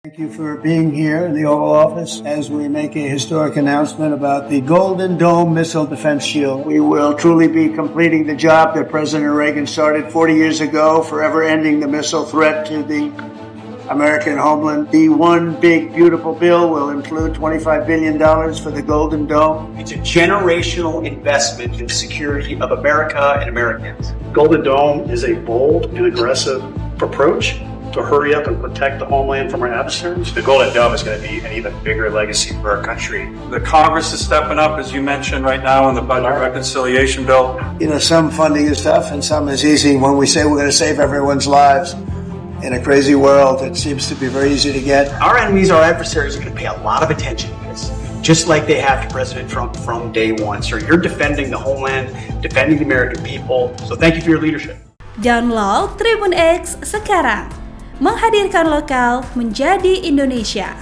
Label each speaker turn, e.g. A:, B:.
A: Thank you for being here in the Oval Office as we make a historic announcement about the Golden Dome Missile Defense Shield. We will truly be completing the job that President Reagan started 40 years ago, forever ending the missile threat to the American homeland. The one big, beautiful bill will include $25 billion for the Golden Dome.
B: It's a generational investment in the security of America and Americans.
C: Golden Dome is a bold and aggressive approach to hurry up and protect the homeland from our adversaries.
D: The Golden Dome is going to be an even bigger legacy for our country.
E: The Congress is stepping up, as you mentioned, right now in the budget reconciliation bill.
A: Some funding is tough and some is easy. When we say we're going to save everyone's lives in a crazy world, it seems to be very easy to get.
B: Our enemies, our adversaries, are going to pay a lot of attention to this, just like they have to President Trump from day one. So you're defending the homeland, defending the American people. So thank you for your leadership.
F: Download Tribun X sekarang. Menghadirkan lokal menjadi Indonesia.